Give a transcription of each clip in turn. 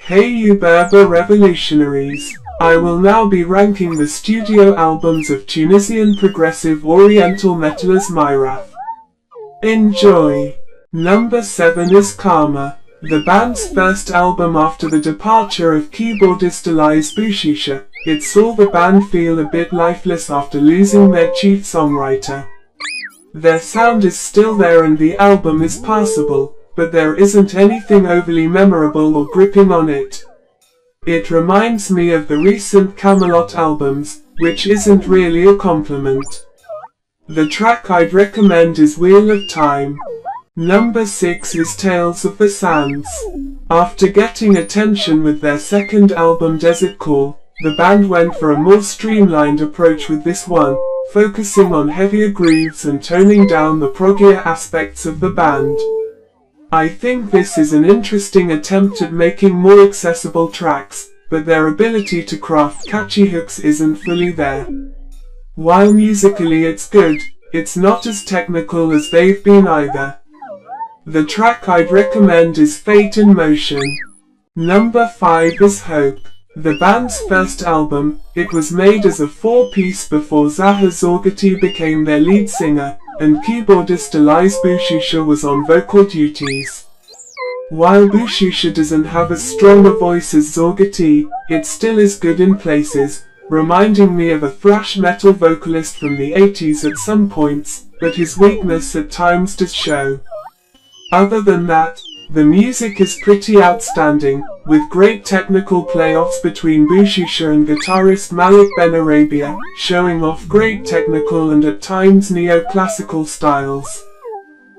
Hey you Berber revolutionaries! I will now be ranking the studio albums of Tunisian progressive oriental metalist Myrath. Enjoy! Number 7 is Karma, the band's first album after the departure of keyboardist Elias Bouchisha. It saw the band feel a bit lifeless after losing their chief songwriter. Their sound is still there and the album is passable, but there isn't anything overly memorable or gripping on it. It reminds me of the recent Camelot albums, which isn't really a compliment. The track I'd recommend is Wheel of Time. Number 6 is Tales of the Sands. After getting attention with their second album Desert Call, the band went for a more streamlined approach with this one, focusing on heavier grooves and toning down the proggier aspects of the band. I think this is an interesting attempt at making more accessible tracks, but their ability to craft catchy hooks isn't fully there. While musically it's good, it's not as technical as they've been either. The track I'd recommend is Fate in Motion. Number 5 is Hope, the band's first album. It was made as a 4-piece before Zaha Zorgati became their lead singer, and keyboardist Elias Bouchisha was on vocal duties. While Bouchisha doesn't have as strong a voice as Zorgati, it still is good in places, reminding me of a thrash metal vocalist from the 80s at some points, but his weakness at times does show. Other than that, the music is pretty outstanding, with great technical playoffs between Bouchisha and guitarist Malik Benarabia, showing off great technical and at times neoclassical styles.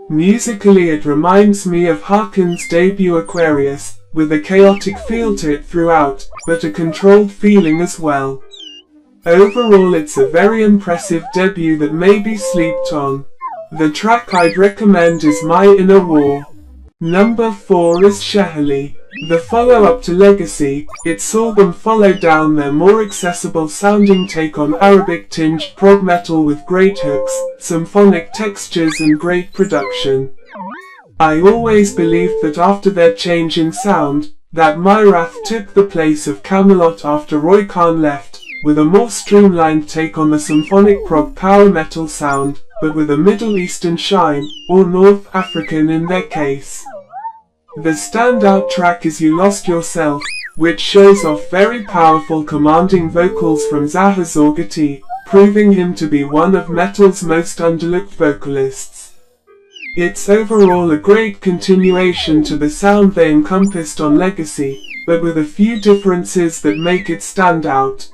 Musically it reminds me of Harkin's debut Aquarius, with a chaotic feel to it throughout, but a controlled feeling as well. Overall it's a very impressive debut that may be slept on. The track I'd recommend is My Inner War. Number 4 is Shehali, the follow-up to Legacy. It saw them follow down their more accessible sounding take on Arabic-tinged prog metal with great hooks, symphonic textures and great production. I always believed that after their change in sound, that Myrath took the place of Camelot after Roy Khan left, with a more streamlined take on the symphonic prog power metal sound, but with a Middle Eastern shine, or North African in their case. The standout track is You Lost Yourself, which shows off very powerful commanding vocals from Zaha Zorgati, proving him to be one of metal's most underlooked vocalists. It's overall a great continuation to the sound they encompassed on Legacy, but with a few differences that make it stand out.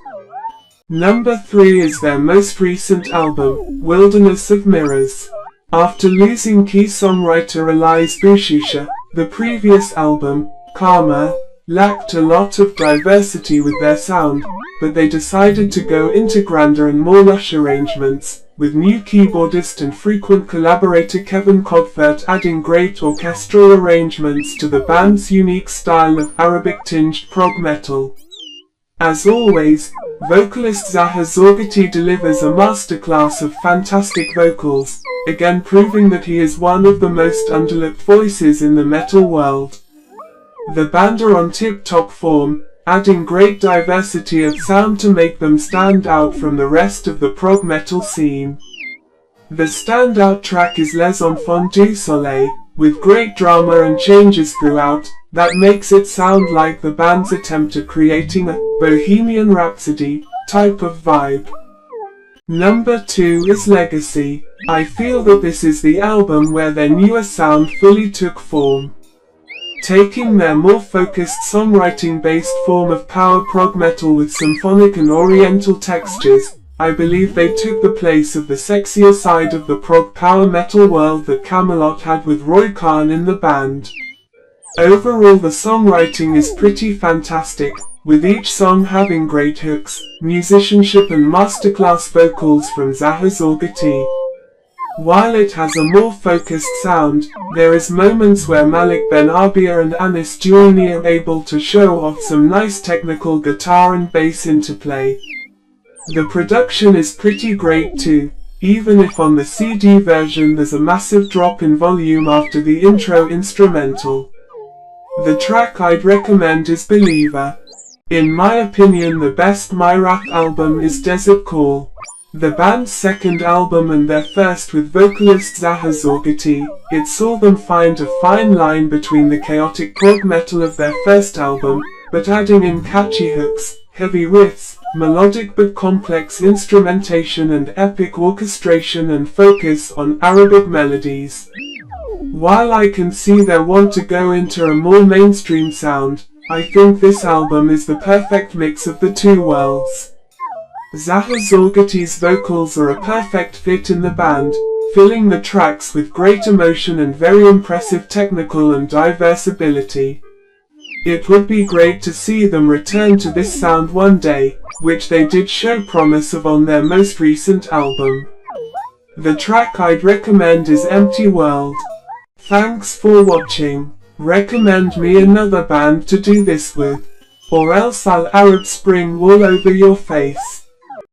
Number 3 is their most recent album, Wilderness of Mirrors. After losing key songwriter Elias Bouchisha, the previous album, Karma, lacked a lot of diversity with their sound, but they decided to go into grander and more lush arrangements, with new keyboardist and frequent collaborator Kevin Codfert adding great orchestral arrangements to the band's unique style of Arabic-tinged prog metal. As always, vocalist Zaha Zorgati delivers a masterclass of fantastic vocals, again proving that he is one of the most underlooked voices in the metal world. The band are on tip-top form, adding great diversity of sound to make them stand out from the rest of the prog metal scene. The standout track is Les Enfants du Soleil, with great drama and changes throughout, that makes it sound like the band's attempt at creating a Bohemian Rhapsody type of vibe. Number 2 is Legacy. I feel that this is the album where their newer sound fully took form. Taking their more focused songwriting-based form of power prog metal with symphonic and oriental textures, I believe they took the place of the sexier side of the prog power metal world that Camelot had with Roy Khan in the band. Overall the songwriting is pretty fantastic, with each song having great hooks, musicianship and masterclass vocals from Zaha Zorgati. While it has a more focused sound, there is moments where Malik Benarabia and Anis Jouini are able to show off some nice technical guitar and bass interplay. The production is pretty great too, even if on the CD version there's a massive drop in volume after the intro instrumental. The track I'd recommend is Believer. In my opinion, the best Myrath album is Desert Call. The band's second album and their first with vocalist Zaha Zorgati, it saw them find a fine line between the chaotic prog metal of their first album, but adding in catchy hooks, heavy riffs, melodic but complex instrumentation and epic orchestration and focus on Arabic melodies. While I can see their want to go into a more mainstream sound, I think this album is the perfect mix of the two worlds. Zaha Zorgati's vocals are a perfect fit in the band, filling the tracks with great emotion and very impressive technical and diverse ability. It would be great to see them return to this sound one day, which they did show promise of on their most recent album. The track I'd recommend is Empty World. Thanks for watching. Recommend me another band to do this with, or else I'll Arab Spring all over your face.